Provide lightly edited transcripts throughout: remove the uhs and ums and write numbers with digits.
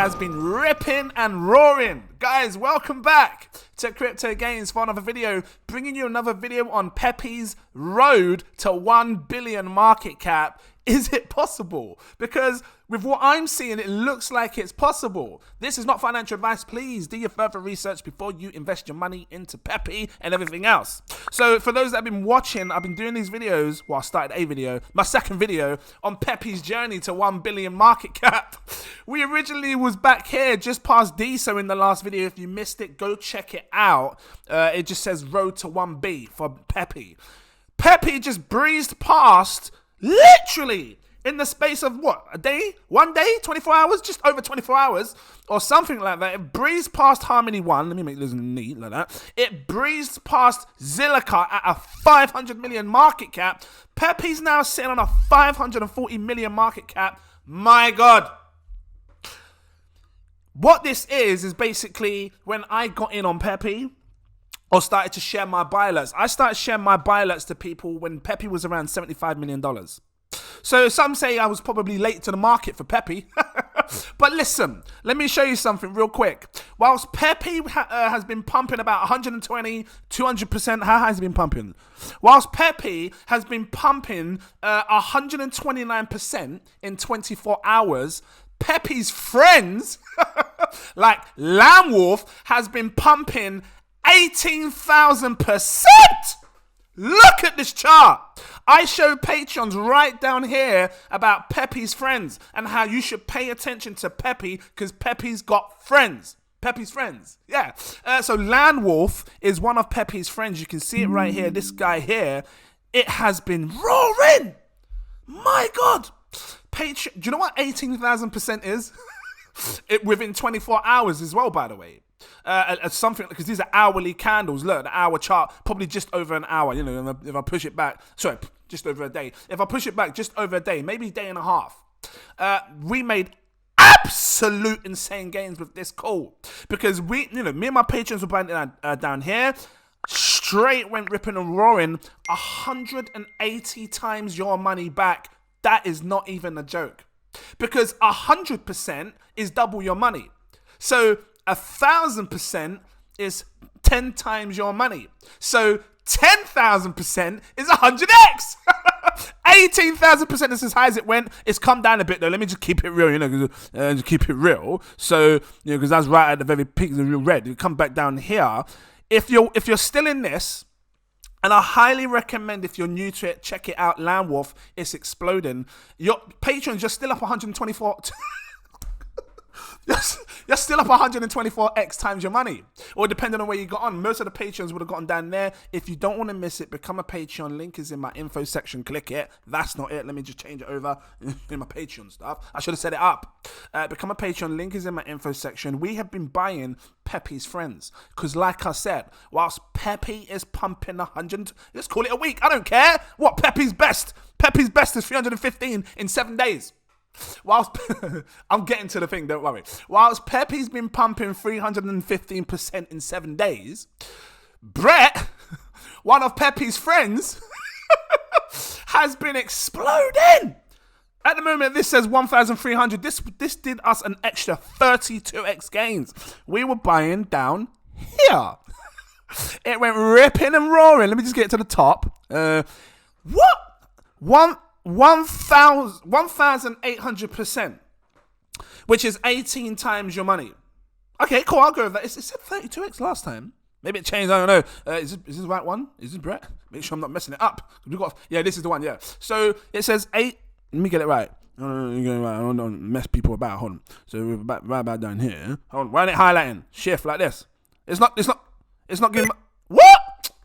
has been ripping and roaring. Guys, welcome back to cryptogains for another video, bringing you another video on PEPE's road to 1 billion market cap. Is it possible? Because with what I'm seeing, it looks like it's possible. This is not financial advice. Please do your further research before you invest your money into PEPE and everything else. So for those that have been watching, I've been doing these videos. Well, I started a video, my second video on PEPE's journey to 1 billion market cap. We originally was back here just past Deso in the last video. If you missed it, go check it out. It just says road to 1B for PEPE. PEPE just breezed past, literally, in the space of what, a day, 1 day, 24 hours, just over 24 hours or something like that. It breezed past Harmony 1. Let me make this neat like that. It breezed past Zilliqa at a 500 million market cap. PEPE's now sitting on a 540 million market cap. My God. What this is basically when I got in on PEPE, or started to share my buy alerts. I started sharing my buy alerts to people when PEPE was around $75 million. So some say I was probably late to the market for PEPE. But listen, let me show you something real quick. Whilst PEPE has been pumping about 120, 200%, how high has it been pumping? Whilst PEPE has been pumping 129% in 24 hours, PEPE's friends, like Lambwolf, has been pumping 18,000%. Look at this chart. I show Patreons right down here about PEPE's friends and how you should pay attention to PEPE because PEPE's got friends. PEPE's friends. Yeah. So Landwolf is one of PEPE's friends. You can see it right here. This guy here. It has been roaring. My God. Patreon. Do you know what 18,000% is? It within 24 hours as well, by the way. Something, because these are hourly candles. Look, the hour chart, probably just over an hour. You know, if I push it back, sorry, just over a day. If I push it back just over a day, maybe a day and a half, we made absolute insane gains with this call because me and my patrons were buying down here. Straight went ripping and roaring. 180 times your money back. That is not even a joke, because 100% is double your money. So 1,000% is 10 times your money. So 10,000% is 100x. 18,000% is as high as it went. It's come down a bit though. Let me just keep it real, just keep it real. So, because that's right at the very peak of the real red. You come back down here. If you're still in this, and I highly recommend, if you're new to it, check it out. Landwolf, it's exploding. Your patrons, you're still up 124. You're still up 124x times your money, or depending on where you got on. Most of the patrons would have gotten down there. If you don't want to miss it, become a Patreon. Link is in my info section. Click it. That's not it. Let me just change it over in my Patreon stuff. I should have set it up. Become a Patreon. Link is in my info section. We have been buying PEPE's friends because, like I said, whilst PEPE is pumping 100, let's call it a week. I don't care what PEPE's best. PEPE's best is 315 in 7 days. Whilst I'm getting to the thing, don't worry. Whilst PEPE's been pumping 315% in 7 days, Brett, one of PEPE's friends, has been exploding. At the moment, this says 1,300. This did us an extra 32x gains. We were buying down here. It went ripping and roaring. Let me just get to the top. What? 1,800%, which is 18 times your money. Okay, cool. I'll go with that. It said 32x last time. Maybe it changed. I don't know. Is this the right one? Is this Brett? Make sure I'm not messing it up. Yeah, this is the one. Yeah. So it says 8. Let me get it right. I don't mess people about. Hold on. So we're right about down here. Hold on. Why ain't it highlighting? Shift like this. It's not giving. What?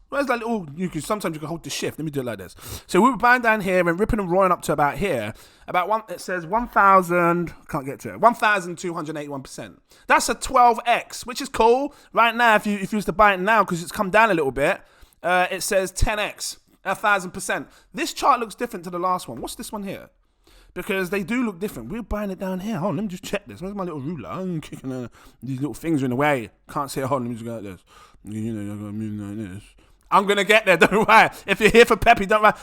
Where's that little? Sometimes you can hold the shift. Let me do it like this. So we were buying down here and ripping and roaring up to about here. It says 1,000. Can't get to it. 1,281%. That's a 12x, which is cool. Right now, if you was to buy it now, because it's come down a little bit, it says 10x, 1,000%. This chart looks different to the last one. What's this one here? Because they do look different. We're buying it down here. Hold on, let me just check this. Where's my little ruler? I'm kicking these little things are in the way. Can't see it. Hold on, let me just go like this. You're gonna move like this. I'm going to get there, don't worry. If you're here for PEPE, don't worry.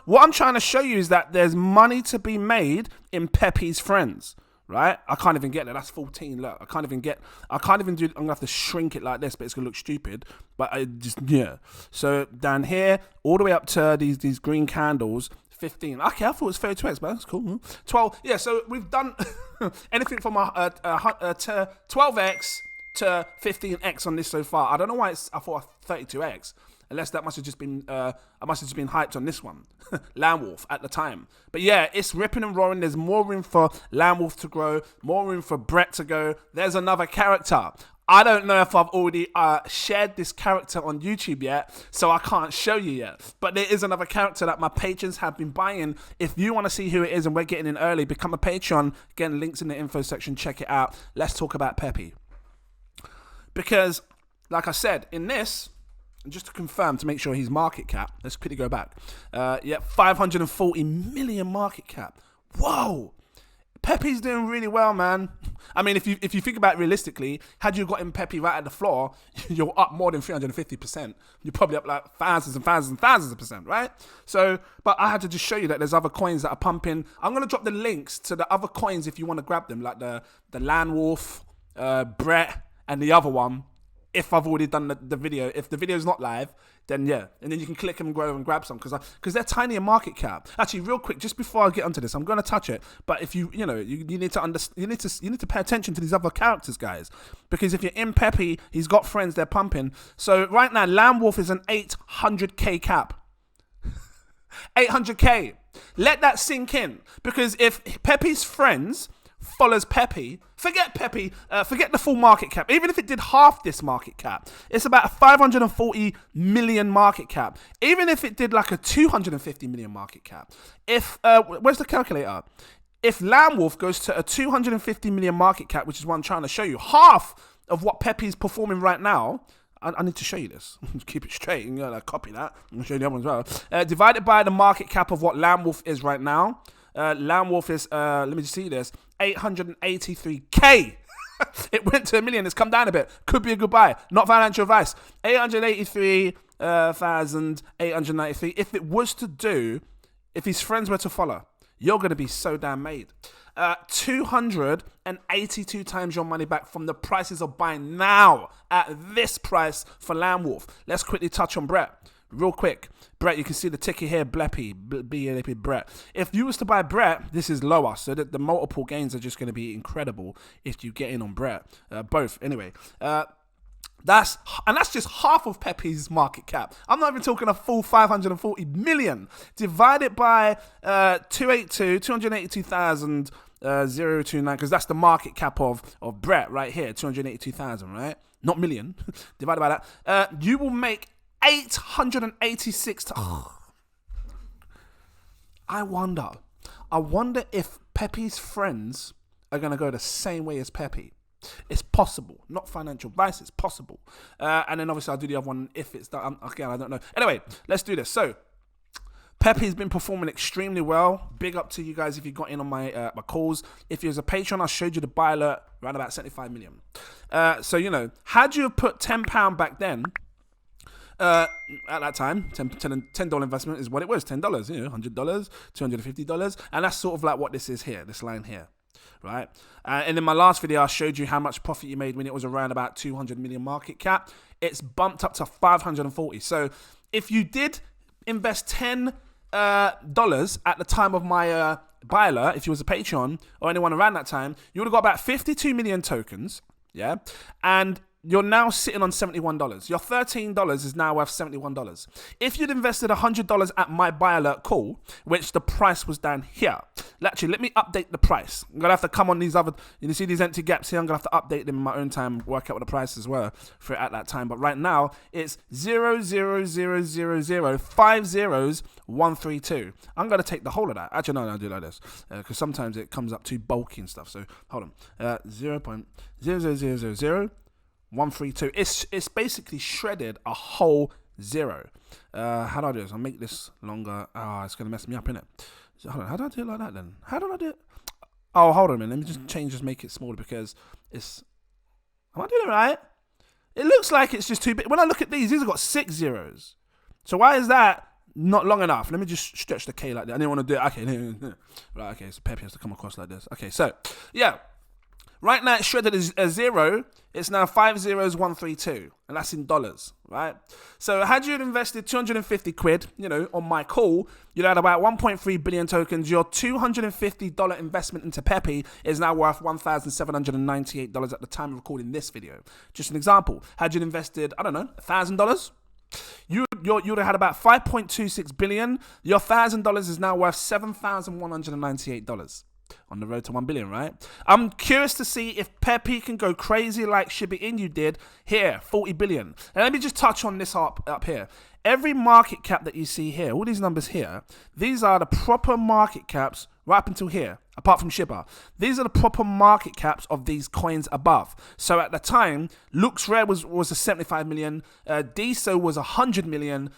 What I'm trying to show you is that there's money to be made in PEPE's friends. right? I can't even get there. That's 14. Look, I can't even do. I'm gonna have to shrink it like this, but it's gonna look stupid. But I just, yeah. So down here, all the way up to these green candles. 15. Okay, I thought it was 32x, but that's cool. 12. Yeah, so we've done anything from 12x to 15x on this so far. I don't know why I thought 32x. Unless that must have just been, I must have just been hyped on this one, Land Wolf at the time. But yeah, it's ripping and roaring. There's more room for Land Wolf to grow, more room for Brett to go. There's another character. I don't know if I've already shared this character on YouTube yet, so I can't show you yet. But there is another character that my patrons have been buying. If you want to see who it is and we're getting in early, become a patron. Again, links in the info section. Check it out. Let's talk about PEPE. Because, like I said, in this... And just to confirm, to make sure his market cap, let's quickly go back. 540 million market cap. Whoa! PEPE's doing really well, man. I mean, if you think about it realistically, had you got in PEPE right at the floor, you're up more than 350%. You're probably up like thousands and thousands and thousands of percent, right? So, but I had to just show you that there's other coins that are pumping. I'm going to drop the links to the other coins if you want to grab them, like the Land Wolf, Brett, and the other one. If I've already done the video, if the video's not live, then yeah, and then you can click and go and grab some because they're tiny in market cap. Actually, real quick, just before I get onto this, I'm going to touch it. But if you need to understand, you need to pay attention to these other characters, guys, because if you're in PEPE, he's got friends, they're pumping. So right now, Land Wolf is an 800k cap. 800k. Let that sink in, because if PEPE's friends follows PEPE, forget PEPE, forget the full market cap. Even if it did half this market cap, it's about a 540 million market cap. Even if it did like a 250 million market cap, if where's the calculator? If Land Wolf goes to a 250 million market cap, which is what I'm trying to show you, half of what PEPE is performing right now. I need to show you this. Keep it straight. You can copy that. I'm going to show you the other one as well. Divided by the market cap of what Land Wolf is right now. Land Wolf is, let me just see this, 883k. It went to 1 million. It's come down a bit. Could be a good buy. Not financial advice. 883,893. If it was to do, if his friends were to follow, you're going to be so damn made. 282 times your money back from the prices of buying now at this price for Land Wolf. Let's quickly touch on Brett. Real quick. Brett, you can see the ticker here, Bleppy, B-L-E-P, Brett. If you was to buy Brett, this is lower, so that the multiple gains are just going to be incredible if you get in on Brett. Both, anyway. That's just half of PEPE's market cap. I'm not even talking a full 540 million. Divided by 282,000. 029, because that's the market cap of Brett right here, 282,000, right? Not million. Divided by that, you will make 886. I wonder if PEPE's friends are going to go the same way as PEPE. It's possible. Not financial advice, it's possible. And then obviously I'll do the other one if it's done. Again, I don't know. Anyway, let's do this. So, PEPE's been performing extremely well. Big up to you guys if you got in on my my calls. If you're a patron, I showed you the buy alert around about 75 million. So, had you have put £10 back then, at that time, $10 investment is what it was, $10, $100, $250. And that's sort of like what this is here, this line here, right? And in my last video, I showed you how much profit you made when it was around about 200 million market cap. It's bumped up to 540. So if you did invest $10 at the time of my buy alert, if you was a Patreon or anyone around that time, you would have got about 52 million tokens, yeah? And you're now sitting on $71. Your $13 is now worth $71. If you'd invested $100 at my buy alert call, which the price was down here. Actually, let me update the price. I'm going to have to come on these other, you see these empty gaps here? I'm going to have to update them in my own time, work out what the prices were for it at that time. But right now, it's 0.000500132. I'm going to take the whole of that. Actually, no, I'll do it like this. Because sometimes it comes up too bulky and stuff. So, hold on. 0.0000132. It's basically shredded a whole zero. How do I do this? I'll make this longer. It's going to mess me up, innit? So, hold on. How do I do it like that then? How do I do it? Oh, hold on a minute. Let me just make it smaller because it's... Am I doing it right? It looks like it's just too big. When I look at these have got 6 zeros. So why is that Not long enough. Let me just stretch the K like that. I didn't want to do it. Okay, right. Okay, so Pepe has to come across like this. Okay, so yeah. Right now it's shredded as a 0. It's now 50132, and that's in dollars, right? So had you invested 250 quid, on my call, you'd had about 1.3 billion tokens. Your $250 investment into Pepe is now worth $1,798 at the time of recording this video. Just an example. Had you invested, I don't know, $1,000? You'd have had about 5.26 billion. Your $1,000 is now worth $7,198. On the road to 1 billion, right? I'm curious to see if Pepe can go crazy like Shiba Inu did here, 40 billion. And let me just touch on this up here. Every market cap that you see here, all these numbers here, these are the proper market caps right up until here, apart from Shiba. These are the proper market caps of these coins above. So at the time, Lux Rare was a 75 million, Deso was 100 million,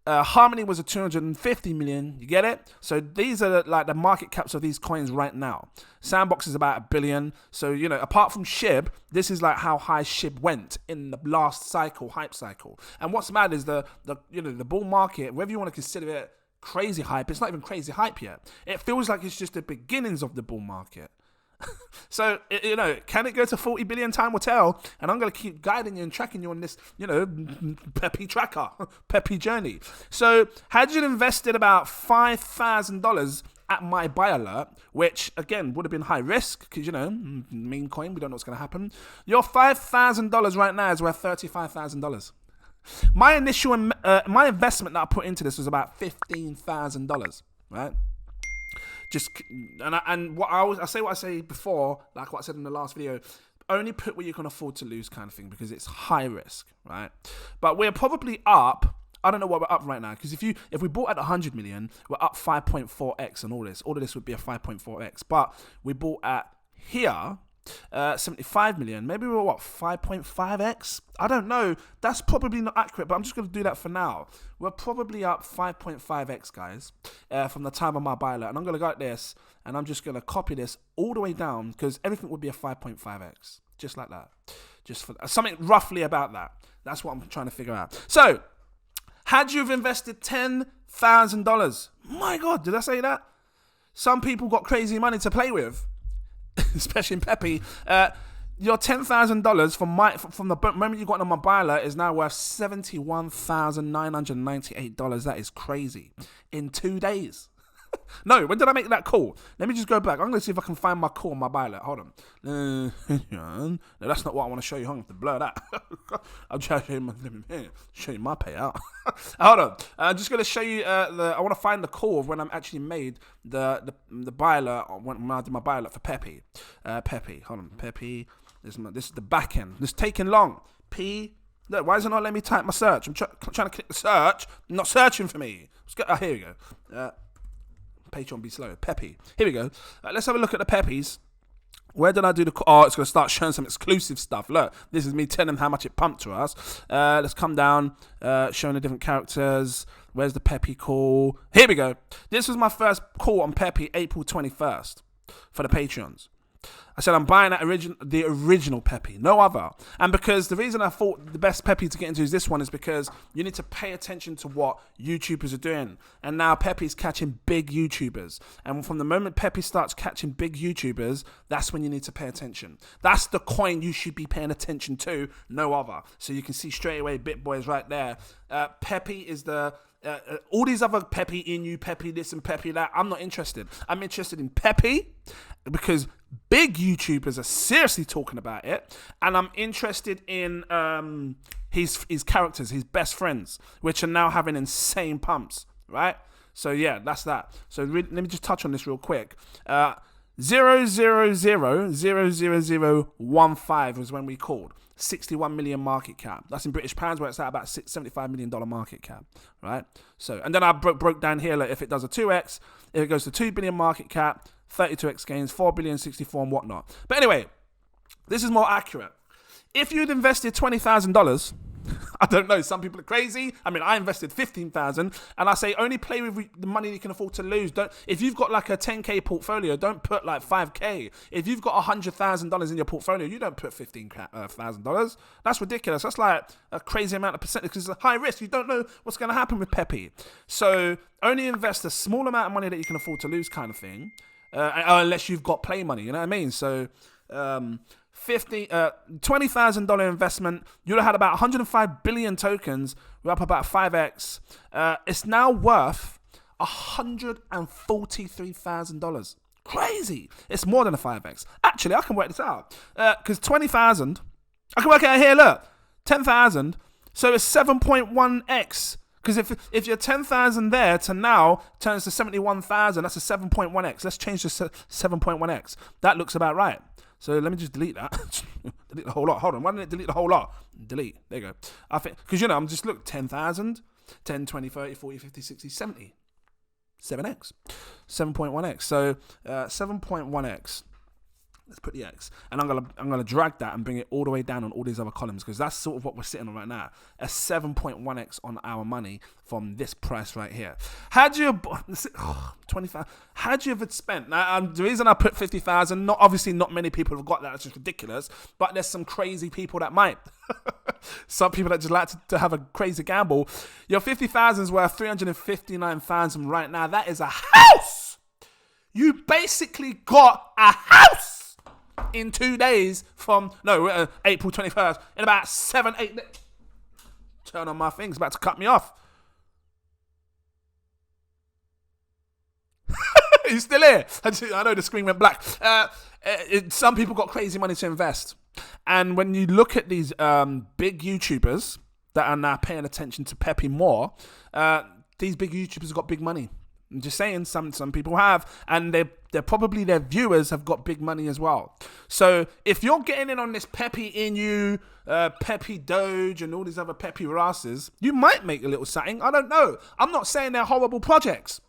Harmony was a 250 million. You get it? So these are like the market caps of these coins right now. Sandbox is about $1 billion. So, apart from SHIB, this is like how high SHIB went in the last cycle, hype cycle. And what's mad is the bull market, whether you want to consider it crazy hype, it's not even crazy hype yet. It feels like it's just the beginnings of the bull market. So, can it go to 40 billion? Time will tell. And I'm going to keep guiding you and tracking you on this, Pepe tracker, Pepe journey. So, had you invested about $5,000 at my buy alert, which, again, would have been high risk, because, meme coin, we don't know what's going to happen. Your $5,000 right now is worth $35,000. My initial, my investment that I put into this was about $15,000, right? And what I say before, like what I said in the last video, only put what you can afford to lose kind of thing, because it's high risk, right? But we're probably up. I don't know what we're up right now, because if we bought at 100 million, we're up 5.4x and all this. All of this would be a 5.4x. But we bought at here 75 million. Maybe we're 5.5x? I don't know. That's probably not accurate, but I'm just going to do that for now. We're probably up 5.5x, guys, from the time of my buy alert. And I'm going to go like this, and I'm just going to copy this all the way down, because everything would be a 5.5x. Just like that. Just for something roughly about that. That's what I'm trying to figure out. So, had you invested $10,000, my God, did I say that? Some people got crazy money to play with, especially in Pepe. Your $10,000 from the moment you got on my buy alert is now worth $71,998. That is crazy. In 2 days. No, when did I make that call? Let me just go back. I'm going to see if I can find my call on my buy alert. Hold on. No, that's not what I want to show you. I'm going to blur that. I'm trying to show you my payout. Hold on. I'm just going to show you I want to find the call of when I'm actually made the buy alert when I did my buy alert for Pepe. Pepe. Hold on. Pepe. This is the back end. This is taking long. Look, why is it not letting me type my search? I'm trying to click the search. Not searching for me. Here we go. Patreon be slow. Pepe. Here we go. Let's have a look at the Pepes. Where did I do the... Oh, it's going to start showing some exclusive stuff. Look, this is me telling them how much it pumped to us. Let's come down, showing the different characters. Where's the Pepe call? Here we go. This was my first call on Pepe, April 21st, for the Patreons. I said I'm buying the original Pepe, no other. And because the reason I thought the best Pepe to get into is this one is because you need to pay attention to what YouTubers are doing. And now Pepe's catching big YouTubers. And from the moment Pepe starts catching big YouTubers, that's when you need to pay attention. That's the coin you should be paying attention to, no other. So you can see straight away BitBoys right there. Pepe is the... all these other Pepe Inu, Pepe this and Pepe that, I'm not interested. I'm interested in Pepe because big YouTubers are seriously talking about it, and I'm interested in his characters, his best friends, which are now having insane pumps, right? So yeah, that's that. So let me just touch on this real quick. 0000015 was when we called. 61 million market cap. That's in British pounds, where it's at about $75 million market cap, right? So, and then I broke down here, like if it does a 2x, if it goes to 2 billion market cap, 32x gains, 4 billion, 64 and whatnot. But anyway, this is more accurate. If you'd invested $20,000, I don't know. Some people are crazy. I mean, I invested 15,000, and I say only play with the money you can afford to lose. Don't. If you've got like a 10K portfolio, don't put like 5K. If you've got $100,000 in your portfolio, you don't put $15,000. That's ridiculous. That's like a crazy amount of percentage because it's a high risk. You don't know what's going to happen with PEPE. So only invest a small amount of money that you can afford to lose, kind of thing, unless you've got play money. You know what I mean? So. $20,000 investment, you'd have had about 105 billion tokens. We're up about 5x. It's now worth $143,000. Crazy. It's more than a 5x. Actually, I can work this out. Because 20,000, I can work it out here, look. 10,000, so it's 7.1x. Because if you're 10,000 there to now turns to 71,000, that's a 7.1x. Let's change to 7.1x. That looks about right. So let me just delete that. Delete the whole lot. Hold on. Why didn't it delete the whole lot? Delete. There you go. I think, because I'm just, look, 10,000, 10, 20, 30, 40, 50, 60, 70. 7x. 7.1x. So 7.1x. Let's put the X. And I'm gonna drag that and bring it all the way down on all these other columns because that's sort of what we're sitting on right now. A 7.1x on our money from this price right here. Had you 25? Had you have spent? Now, the reason I put 50,000, obviously not many people have got that. It's just ridiculous. But there's some crazy people that might. Some people that just like to have a crazy gamble. Your 50,000 is worth 359,000 right now. That is a house. You basically got a house. In 2 days from, April 21st, in about 7, 8 days. Turn on my thing, it's about to cut me off. You still here? I know the screen went black. Some people got crazy money to invest. And when you look at these big YouTubers that are now paying attention to PEPE more, these big YouTubers have got big money. I'm just saying, some people have, and they're probably their viewers have got big money as well. So if you're getting in on this PEPE Inu, PEPE Doge, and all these other PEPE Rases, you might make a little something. I don't know. I'm not saying they're horrible projects,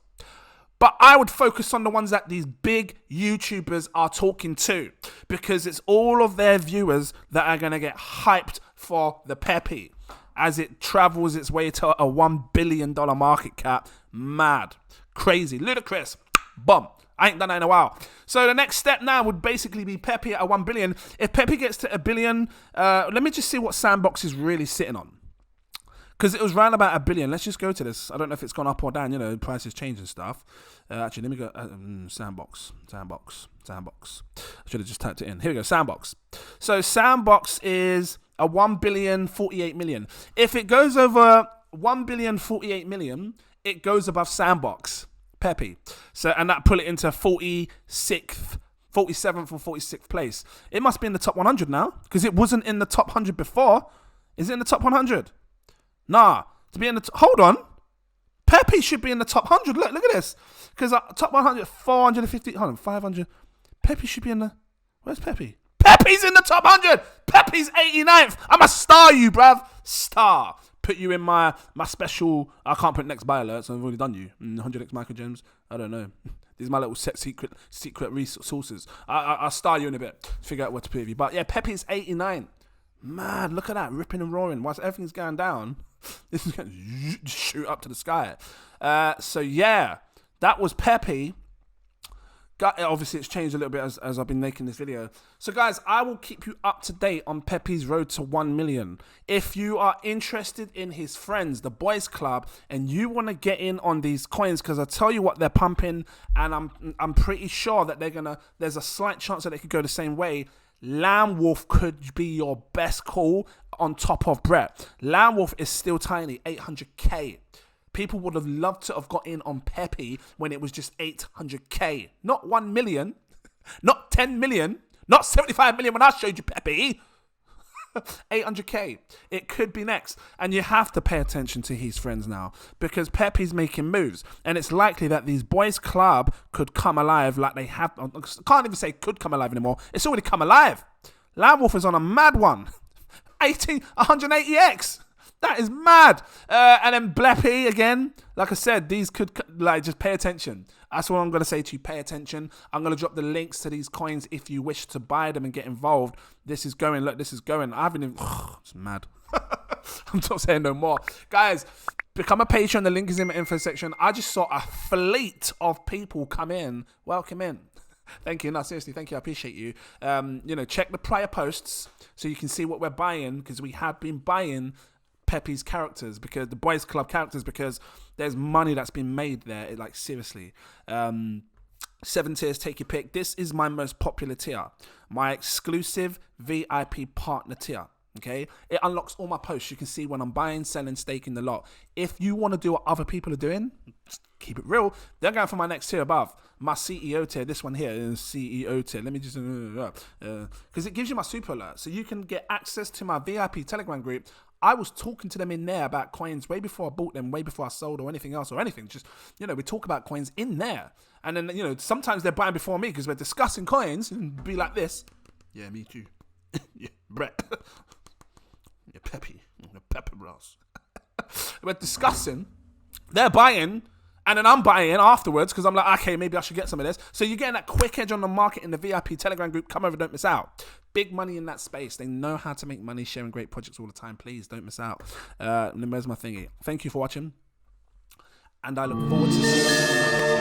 but I would focus on the ones that these big YouTubers are talking to, because it's all of their viewers that are going to get hyped for the PEPE as it travels its way to a $1 billion market cap. Mad. Crazy, ludicrous, bum. I ain't done that in a while. So the next step now would basically be PEPE at 1 billion. If PEPE gets to 1 billion, let me just see what Sandbox is really sitting on. Because it was round about 1 billion. Let's just go to this. I don't know if it's gone up or down. Prices change and stuff. Actually, let me go. Sandbox. I should have just typed it in. Here we go, Sandbox. So Sandbox is a 1,048,000,000. If it goes over 1,048,000,000, it goes above Sandbox, PEPE. So, and that put it into 47th or 46th place. It must be in the top 100 now, because it wasn't in the top 100 before. Is it in the top 100? Nah. To be in the hold on. PEPE should be in the top 100. Look at this. Because top 100, 450, hold on, 500. PEPE should be in the, where's PEPE? PEPE's in the top 100. PEPE's 89th. I'm a star, you bruv. Star. Put you in my special, I can't put next buy alerts, I've already done you. 100x microgems, I don't know. These are my little secret resources. I'll star you in a bit, figure out what to put with you. But yeah, PEPE's 89. Mad, look at that, ripping and roaring. Whilst everything's going down, this is going to shoot up to the sky. So yeah, that was PEPE. Obviously, it's changed a little bit as I've been making this video. So, guys, I will keep you up to date on PEPE's road to 1 million. If you are interested in his friends, the Boys Club, and you want to get in on these coins, because I tell you what, they're pumping, and I'm pretty sure that there's a slight chance that they could go the same way. Lamb Wolf could be your best call on top of Brett. Lamb Wolf is still tiny, 800k. People would have loved to have got in on PEPE when it was just 800k. Not 1 million, not 10 million, not 75 million when I showed you PEPE. 800k. It could be next. And you have to pay attention to his friends now, because PEPE's making moves. And it's likely that these Boys Club could come alive like they have. I can't even say could come alive anymore. It's already come alive. Lamb Wolf is on a mad one. 180x. That is mad. And then Bleppy again. Like I said, these could, just pay attention. That's what I'm going to say to you. Pay attention. I'm going to drop the links to these coins if you wish to buy them and get involved. This is going. Look, this is going. I haven't even. It's mad. I'm not saying no more. Guys, become a patron. The link is in my info section. I just saw a fleet of people come in. Welcome in. Thank you. No, seriously, thank you. I appreciate you. Check the prior posts so you can see what we're buying, because we have been buying PEPE's characters, because the Boys Club characters, because there's money that's been made there. Like, seriously. 7 tiers, take your pick. This is my most popular tier, my exclusive VIP partner tier. Okay, it unlocks all my posts. You can see when I'm buying, selling, staking the lot. If you want to do what other people are doing, keep it real. They're going for my next tier above, my CEO tier. This one here is CEO tier. Let me just because it gives you my super alert, so you can get access to my VIP Telegram group. I was talking to them in there about coins way before I bought them, way before I sold or anything else or anything. Just, we talk about coins in there. And then, sometimes they're buying before me because we're discussing coins and be like this. Yeah, me too. Yeah, Brett. Yeah, Pepe bros. We're discussing. They're buying. And then I'm buying afterwards because I'm like, okay, maybe I should get some of this. So you're getting that quick edge on the market in the VIP Telegram group. Come over, don't miss out. Big money in that space. They know how to make money sharing great projects all the time. Please don't miss out. And then where's my thingy? Thank you for watching. And I look forward to seeing you.